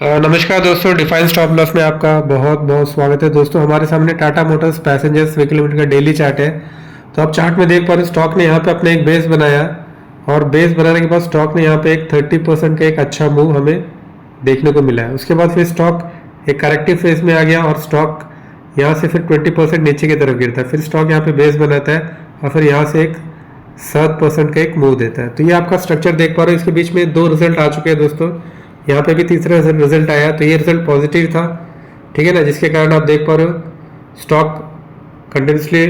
नमस्कार दोस्तों, define stop loss में आपका बहुत बहुत स्वागत है। दोस्तों हमारे सामने Tata Motors passengers vehicle limited का डेली चार्ट है। तो आप चार्ट में देख पा रहे हो स्टॉक ने यहाँ पे अपना एक बेस बनाया और बेस बनाने के बाद स्टॉक ने यहाँ पे एक 30% का एक अच्छा मूव हमें देखने को मिला है। उसके बाद फिर स्टॉक एक करेक्टिव फेज में आ गया और स्टॉक यहाँ से फिर 20% नीचे की तरफ गिरता है। फिर स्टॉक यहाँ पे बेस बनाता है और फिर यहाँ से एक 7% का एक मूव देता है। तो ये आपका स्ट्रक्चर देख पा रहे हो। इसके बीच में दो रिजल्ट आ चुके हैं दोस्तों। यहाँ पे भी तीसरा रिजल्ट आया तो ये रिजल्ट पॉजिटिव था, ठीक है ना, जिसके कारण आप देख पा रहे हो stock continuously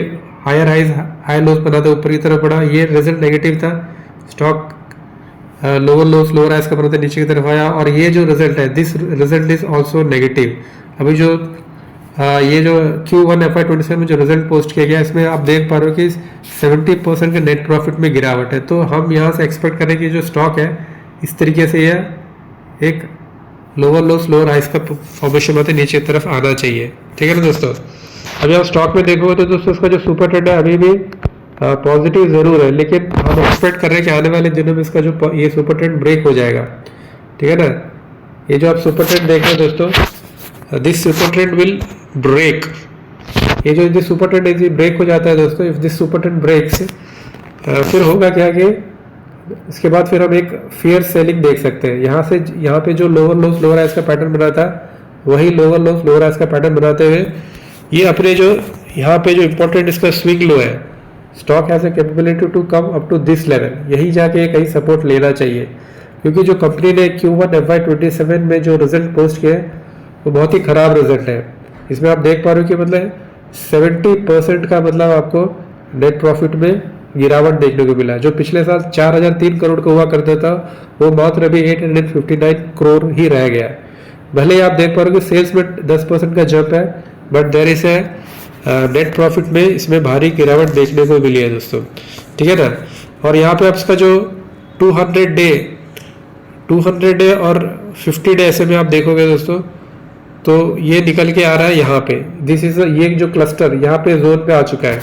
higher highs high lows बनाते ऊपर की तरफ बढ़ा। ये रिजल्ट नेगेटिव था, stock lower lows lower highs का बनाते नीचे की तरफ आया। और ये जो रिजल्ट है this result is also negative. अभी जो ये जो Q1 FY27 में जो रिजल्ट पोस्ट किया गया इसमें आप देख पा रहे हो कि 70% के नेट प्रॉफिट में गिरावट है। तो हम यहाँ से एक्सपेक्ट करें कि जो स्टॉक है इस तरीके से यह एक लोअर लोस लोअर हाइस का फॉर्मेशन होते नीचे की तरफ आना चाहिए, ठीक है ना दोस्तों। अभी आप स्टॉक में देखोगे तो दोस्तों इसका जो सुपर ट्रेंड है अभी भी पॉजिटिव जरूर है, लेकिन हम एक्सपेक्ट कर रहे हैं कि आने वाले दिनों में इसका जो ये सुपर ट्रेंड ब्रेक हो जाएगा, ठीक है ना। ये जो आप सुपर ट्रेंड देख रहे हैं दोस्तों, this super trend will break. ये जो दिस सुपर ट्रेंड ब्रेक हो जाता है दोस्तों, if this super trend breaks फिर होगा क्या कि इसके बाद फिर हम एक फेयर सेलिंग देख सकते हैं। यहाँ पे जो लोअर लोस लोअर हाइस का पैटर्न बना था वही लोअर लोस लोअर हाइस का पैटर्न बनाते हुए ये अपने जो यहाँ पे जो इंपॉर्टेंट इसका स्विंग लो है, stock has a capability to come up to this level, यही जाके कहीं सपोर्ट लेना चाहिए। क्योंकि जो कंपनी ने Q1 FY27 में जो रिजल्ट पोस्ट किए वो बहुत ही खराब रिजल्ट है। इसमें आप देख पा रहे हो कि मतलब 70% का मतलब आपको नेट प्रॉफिट में गिरावट देखने को मिला। जो पिछले साल 4003 करोड़ का हुआ करता था वो मात्र अभी 859 करोड़ ही रह गया। भले ही आप देख पा रहे हो कि सेल्स में 10% का जंप है, but there is a net profit में इसमें भारी गिरावट देखने को मिली है दोस्तों, ठीक है ना। और यहाँ पे आप इसका जो 200 डे और 50 डे ऐसे में आप देखोगे दोस्तों तो ये निकल के आ रहा है यहाँ पे। दिस इज ये जो क्लस्टर यहाँ पे जोन पे आ चुका है,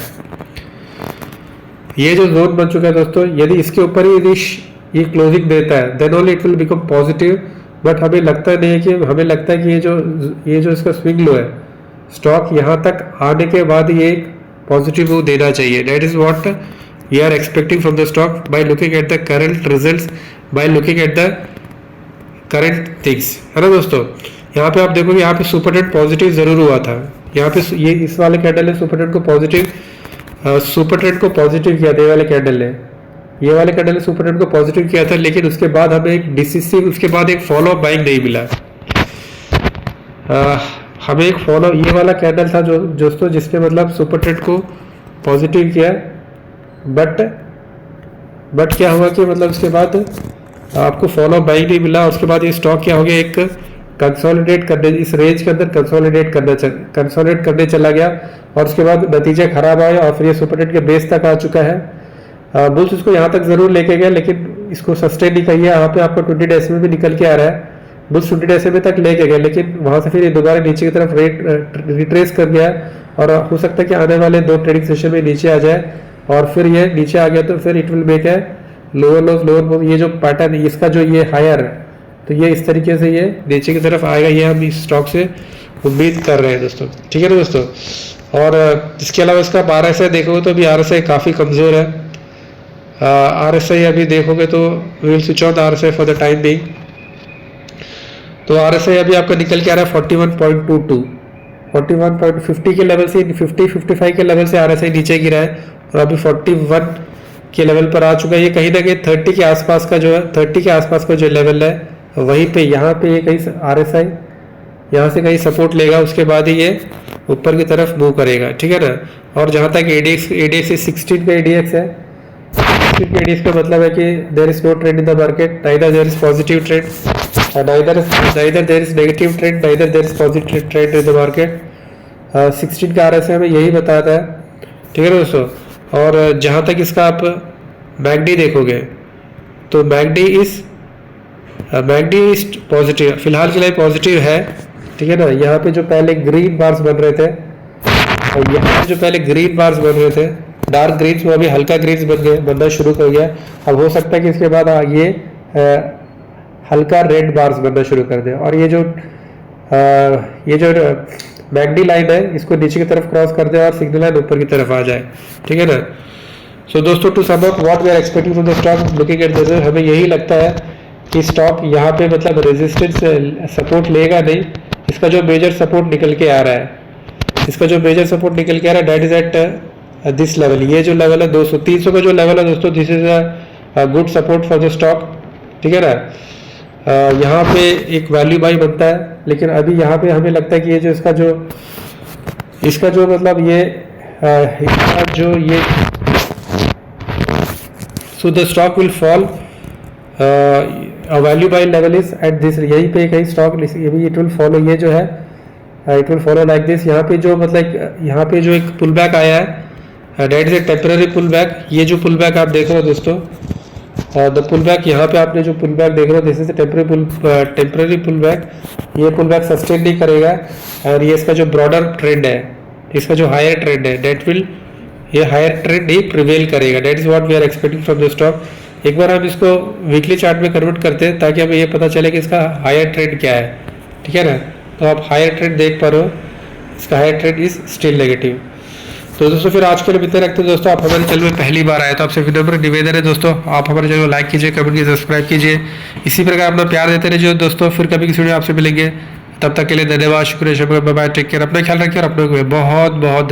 ये जो जोन बन चुका है दोस्तों, यदि इसके ऊपर ही यदि ये क्लोजिंग देता है then only it will become positive. But हमें लगता नहीं है कि हमें लगता है कि ये जो इसका स्विंग लो है स्टॉक यहाँ तक आने के बाद ये एक पॉजिटिव मूव देना चाहिए। That is what we are expecting from the stock by looking at the current results, by looking at the current things, है ना दोस्तों। यहाँ पे आप देखोगे यहाँ पे सुपर ट्रेंड पॉजिटिव जरूर हुआ था। यहाँ पे ये इस वाले कैंडल ने सुपर ट्रेंड को पॉजिटिव किया था। ये वाले कैंडल ने सुपर ट्रेंड को पॉजिटिव किया था, लेकिन उसके बाद हमें एक डिसिसिव उसके बाद एक फॉलो बाइंग नहीं मिला। हमें एक फॉलो ये वाला कैंडल था जो दोस्तों जिसने मतलब सुपर ट्रेंड को पॉजिटिव किया, बट क्या हुआ कि मतलब उसके बाद आपको फॉलो बाइंग नहीं मिला। उसके बाद ये स्टॉक क्या हो गया, एक कंसोलिडेट करने इस रेंज के अंदर कंसोलिडेट करने चला गया और उसके बाद नतीजे खराब आए और फिर ये सुपर ट्रेंड के बेस तक आ चुका है। बुल्स इसको यहाँ तक जरूर लेके गया लेकिन इसको सस्टेन नहीं किया। यहाँ पे आपको 20 डेज में भी निकल के आ रहा है, बुल्स 20 डेज में तक लेके गए, लेकिन वहां से फिर ये दोबारा नीचे की तरफ रिट्रेस कर गया और हो सकता है कि आने वाले 2 ट्रेडिंग सेशन में नीचे आ जाए। और फिर ये नीचे आ गया तो फिर इट विल मेक है लोअर लोस लोअर, ये जो पैटर्न इसका जो ये हायर, तो ये इस तरीके से ये नीचे की तरफ आएगा, ये हम इस स्टॉक से उम्मीद कर रहे हैं दोस्तों, ठीक है ना दोस्तों। और इसके अलावा इसका आप RSI देखोगे तो अभी RSI काफ़ी कमज़ोर है। RSI अभी देखोगे तो will switch on RSI for the time being. तो RSI अभी आपका निकल के आ रहा है 41.22, 41.50 के लेवल से 50-55 के लेवल से RSI नीचे गिरा है और अभी 41 के लेवल पर आ चुका है। ये कहीं ना कहीं 30 के आसपास का जो है 30 के आसपास का जो लेवल है वहीं पे यहाँ पे ये कहीं RSI यहाँ से कहीं सपोर्ट लेगा, उसके बाद ही ये ऊपर की तरफ मूव करेगा, ठीक है ना। और जहाँ तक ADX 16 का ADX है, 16 का ADX का मतलब है कि there is no trend in the market, neither there is positive trend neither there is negative trend, neither there is positive trend in the market. 16 का RSI हमें यही बताता है, ठीक है ना दोस्तों। और जहाँ तक इसका आप MACD देखोगे तो MACD इज पॉजिटिव, फिलहाल के लिए पॉजिटिव है, ठीक है ना। यहाँ पे जो पहले ग्रीन बार्स बन रहे थे और यहाँ जो पहले ग्रीन बार्स बन रहे थे डार्क ग्रीन्स, वो अभी हल्का ग्रीन्स बनना शुरू कर गया। अब हो सकता है कि इसके बाद ये हल्का रेड बार्स बनना शुरू कर दे और ये जो मैगडी लाइन है इसको नीचे की तरफ क्रॉस कर दे और सिग्नल लाइन ऊपर की तरफ आ जाए, ठीक है ना। सो दोस्तों, to sum up what we are expecting from the stock looking at this, हमें यही लगता है कि स्टॉक यहाँ पे मतलब रेजिस्टेंस सपोर्ट लेगा नहीं। इसका जो मेजर सपोर्ट निकल के आ रहा है, that is at this level. ये जो लेवल है 200 300 का जो लेवल है दोस्तों, this is a good support for the stock, ठीक है ना। यहाँ पे एक वैल्यू बाई बनता है, लेकिन अभी यहाँ पे हमें लगता है कि ये जो इसका जो मतलब ये so the stock will fall, value by level is at this, यहीं पे कहीं स्टॉक इट विल फॉलो, ये जो है it will follow like this. यहाँ पे जो मतलब यहाँ पे जो एक पुल बैक आया है, that is a temporary pull back. ये जो पुल बैक आप देख रहे हो दोस्तों, द पुल बैक, यहाँ पे आपने जो पुल बैक देख रहे हो, this is temporary pull back. ये पुल बैक सस्टेन नहीं करेगा और ये इसका जो ब्रॉडर ट्रेंड है, इसका जो हायर ट्रेंड है, ये हायर ट्रेंड ही प्रिवेल करेगा। That is what we are expecting from the stock. एक बार हम इसको वीकली चार्ट में कन्वर्ट करते हैं ताकि हमें ये पता चले कि इसका हायर ट्रेंड क्या है, ठीक है ना। तो आप हायर ट्रेंड देख पा रहे हो, इसका higher trend is still negative. तो दोस्तों फिर आज के लिए इतना रखते हैं दोस्तों। आप हमारे चैनल में पहली बार आए तो आपसे विनम्र निवेदन है दोस्तों, आप हमारे चैनल को लाइक कीजिए, कमेंट कीजिए, सब्सक्राइब कीजिए। इसी प्रकार अपना प्यार देते रहिए दोस्तों। फिर कभी किसी वीडियो आपसे मिलेंगे, तब तक के लिए धन्यवाद, शुक्रिया, बाय बाय, टेक केयर, अपना ख्याल रखिए और अपने को बहुत बहुत